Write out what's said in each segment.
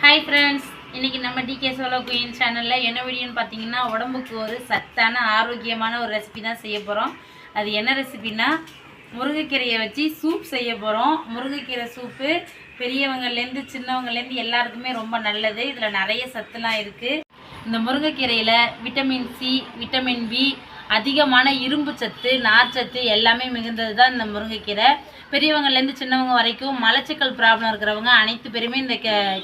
Hi friends, இன்றைக்கி நம்ம decay solo queen சேனலில் என்ன வீடியோன்னு பார்த்தீங்கன்னா, உடம்புக்கு ஒரு சத்தான ஆரோக்கியமான ஒரு ரெசிபி தான் செய்ய போகிறோம். அது என்ன ரெசிபின்னா, முருங்கைக்கீரையை வச்சு சூப் செய்ய போகிறோம். முருங்கைக்கீரை சூப்பு பெரியவங்கள்லேருந்து சின்னவங்கலேருந்து எல்லாருக்குமே ரொம்ப நல்லது. இதில் நிறைய சத்துலாம் இருக்குது. இந்த முருங்கைக்கீரையில் விட்டமின் சி, விட்டமின் பி, அதிகமான இரும்பு சத்து, நார்ச்சத்து எல்லாமே மிகுந்தது தான் இந்த முருங்கைக்கீரை. பெரியவங்கலேருந்து சின்னவங்க வரைக்கும் மலச்சிக்கல் ப்ராப்ளம் இருக்கிறவங்க அனைத்து பேருமே இந்த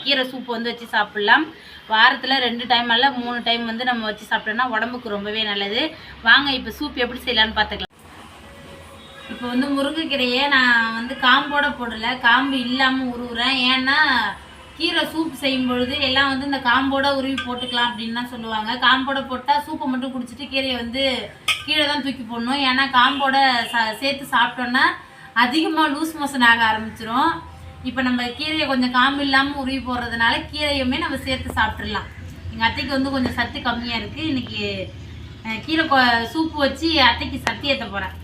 கீரை சூப்பு வந்து வச்சு சாப்பிட்லாம். வாரத்தில் 2 டைம் அல்ல 3 டைம் வந்து நம்ம வச்சு சாப்பிட்டோம்னா உடம்புக்கு ரொம்பவே நல்லது. வாங்க இப்போ சூப் எப்படி செய்யலான்னு பார்த்துக்கலாம். இப்போ வந்து முருங்கைக்கீரையை நான் வந்து காம்போட போடலை, காம்பு இல்லாமல் உருவுறேன். ஏன்னா கீரை சூப் செய்யும் பொழுது எல்லாம் வந்து இந்த காம்போட உருவி போட்டுக்கலாம் அப்படின்னு தான் சொல்லுவாங்க. காம்போட போட்டால் சூப்பை மட்டும் குடிச்சிட்டு கீரையை வந்து கீழே தான் தூக்கி போடணும். ஏன்னா காம்போட சேர்த்து சாப்பிட்டோன்னா அதிகமாக லூஸ் மோஷன் ஆக ஆரம்பிச்சிடும். இப்போ நம்ம கீரையை கொஞ்சம் காம்பு இல்லாமல் உருவி போடுறதுனால கீரையுமே நம்ம சேர்த்து சாப்பிட்றலாம். எங்கள் அத்தைக்கு வந்து கொஞ்சம் சத்து கம்மியாக இருக்குது. இன்றைக்கி கீரை சூப்பு வச்சு அத்தைக்கு சத்து ஏற்ற போகிறேன்.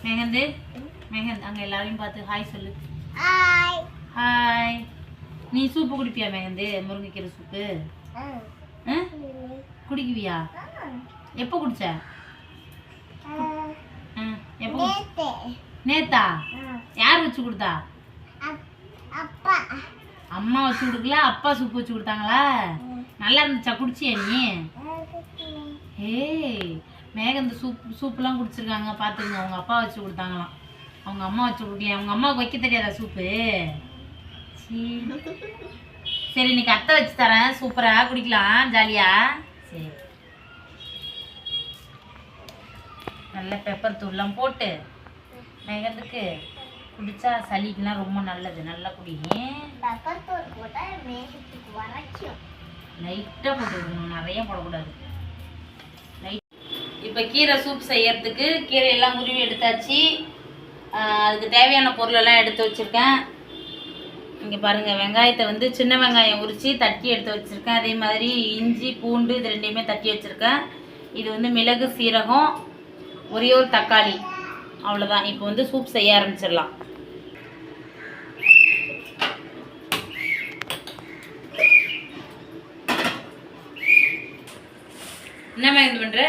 மெஹந்த் அங்கே எல்லாரையும் பார்த்து ஹாய் சொல்லு. ஹாய். நீ சூப்பு குடிப்பியா மெஹந்த்? முருங்கைக்கீரை சூப்பு குடிக்குவியா? எப்போ குடிச்ச? எப்போ? நேத்தா? யார் வச்சு கொடுத்தா? அம்மா வச்சு கொடுக்கல, அப்பா சூப்பு வச்சு கொடுத்தாங்களா? நல்லா இருந்துச்சா? குடிச்சியா நீ? ஏய், மேகந்த சூப்புலாம் குடிச்சிருக்காங்க பார்த்துங்க. அவங்க அப்பா வச்சு கொடுத்தாங்களாம், அவங்க அம்மா வச்சு கொடுக்கலையா? அவங்க அம்மாவுக்கு வைக்க தெரியாதா சூப்பு? சரி, இன்னைக்கு அத்தை வச்சு தரேன், சூப்பராக குடிக்கலாம் ஜாலியா. சரி, நல்ல பெப்பர் தூள்லாம் போட்டு மேகத்துக்கு குடிச்சா சளிக்கெலாம் ரொம்ப நல்லது. நல்லா குடி. லைட்டாக போட்டுக்கணும், நிறைய போடக்கூடாது. இப்போ கீரை சூப் செய்யறதுக்கு கீரையெல்லாம் உருவி எடுத்தாச்சு. அதுக்கு தேவையான பொருளெல்லாம் எடுத்து வச்சுருக்கேன். இங்கே பாருங்கள், வெங்காயத்தை வந்து சின்ன வெங்காயம் உரித்து தட்டி எடுத்து வச்சுருக்கேன். அதே மாதிரி இஞ்சி பூண்டு இது ரெண்டையுமே தட்டி வச்சுருக்கேன். இது வந்து மிளகு சீரகம், ஒரே ஒரு தக்காளி, அவ்வளோதான். இப்போ வந்து சூப் செய்ய ஆரம்பிச்சிடலாம். என்னம்மா இது பண்ணுற?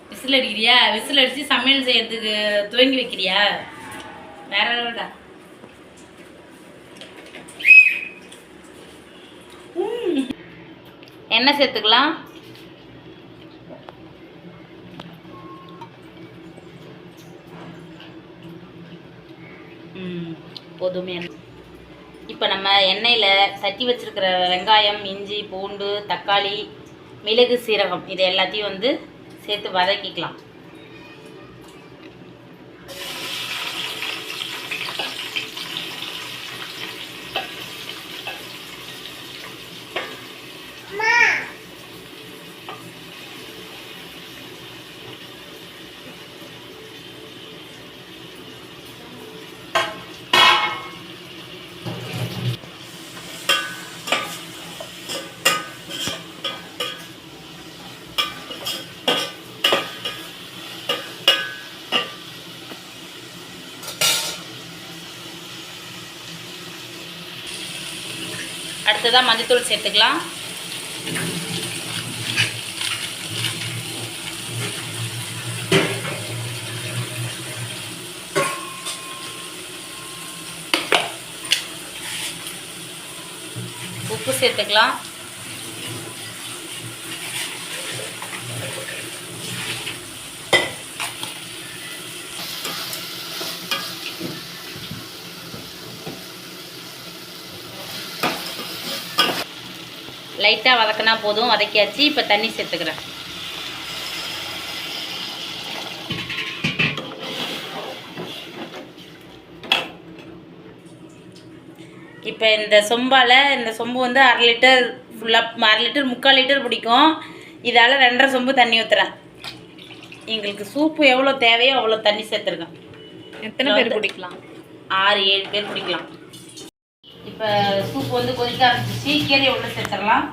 விசில் அடிக்கிறியா? விசில் அடித்து சமையல் செய்யறதுக்கு துவங்கி வைக்கிறியா? வேற லெவல்டா. எண்ணெய் சேர்த்துக்கலாம். போதுமே. இப்போ நம்ம எண்ணெயில் தட்டி வச்சிருக்கிற வெங்காயம், இஞ்சி பூண்டு, தக்காளி, மிளகு சீரகம் இது எல்லாத்தையும் வந்து சேர்த்து வதக்கிக்கலாம். அடுத்ததாக மஞ்சத்தூள் சேர்த்துக்கலாம். உப்பு சேர்த்துக்கலாம். லைட்டாக வதக்கினா போதும், வதக்கியாச்சு. இப்போ தண்ணி சேர்த்துக்கிறேன். இப்போ இந்த சொம்பு வந்து 1/2 லிட்டர் ஃபுல்லாக, 1/2 லிட்டர் 3/4 லிட்டர் பிடிக்கும். இதால் 2.5 சொம்பு தண்ணி ஊற்றுறேன். எங்களுக்கு சூப்பு எவ்வளோ தேவையோ அவ்வளோ தண்ணி சேர்த்துருக்கேன். எத்தனை பேர் குடிக்கலாம்? 6-7 பேர் குடிக்கலாம். இப்போ சூப்பு வந்து கொதிக்க ஆரம்பிச்சிச்சு. கீரையை உள்ள சேர்த்துடலாம்.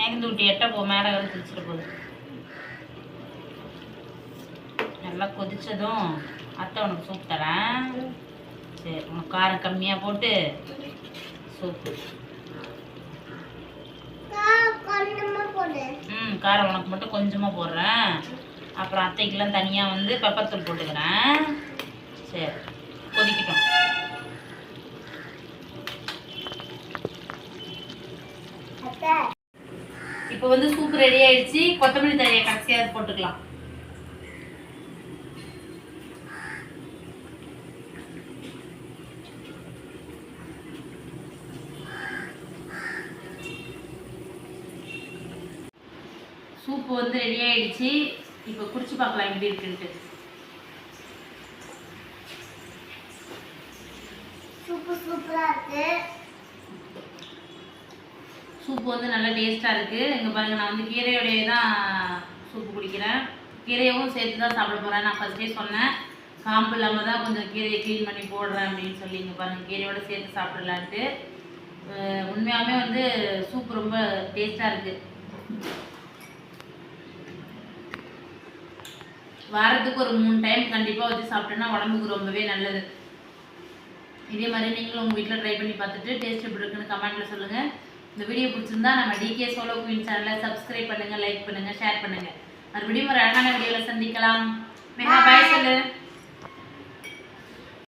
மேகந்து விட்டு எட்ட போ, மேலே வந்து குதிச்சிட்டு போகுது. நல்லா கொதிச்சதும் அத்தை உனக்கு சூப் தரேன். சரி, உனக்கு காரம் கம்மியாக போட்டு சூப்பு. காரம் உனக்கு மட்டும் கொஞ்சமாக போடுறேன். அப்புறம் அத்தைக்கெல்லாம் தனியாக வந்து பெப்பர் தூள் போட்டுக்கிறேன். சரி, கொதிக்கட்டும். இப்போ வந்து சூப் ரெடி ஆயிடுச்சு. கொத்தமல்லி தழையை கடைசியாக போட்டுக்கலாம். சூப்பு வந்து ரெடி ஆயிடுச்சு. இப்போ குடிச்சு பார்க்கலாம் எப்படி இருக்குன்ட்டு. சூப்பரா இருக்கு. சூப்பு வந்து நல்லா டேஸ்ட்டாக இருக்குது. இங்கே பாருங்கள், நான் வந்து கீரையோடைய தான் சூப்பு குடிக்கிறேன். கீரையவும் சேர்த்து தான் சாப்பிட போகிறேன். நான் ஃபஸ்ட்டே சொன்னேன், காம்பு இல்லாமல் தான் கொஞ்சம் கீரையை க்ளீன் பண்ணி போடுறேன் அப்படின்னு சொல்லி. இங்கே பாருங்கள், கீரையோடு சேர்த்து சாப்பிடலான்ட்டு. உண்மையாகவே வந்து சூப்பு ரொம்ப டேஸ்ட்டாக இருக்குது. வாரத்துக்கு ஒரு 3 டைம் கண்டிப்பாக வச்சு சாப்பிட்டோன்னா உடம்புக்கு ரொம்பவே நல்லது. இதே மாதிரி நீங்களும் உங்கள் வீட்டில் ட்ரை பண்ணி பார்த்துட்டு டேஸ்ட் எப்படி இருக்குன்னு கமெண்ட்டில் சொல்லுங்கள். இந்த வீடியோ பிடிச்சிருந்தா நம்ம டிகே சோலோ குயின் சேனலை சப்ஸ்கிரைப் பண்ணுங்கள், லைக் பண்ணுங்கள், ஷேர் பண்ணுங்கள். மறுபடியும் ஒரு அழகான வீடியோவில் சந்திக்கலாம். மெகா பாய் சொல்லு.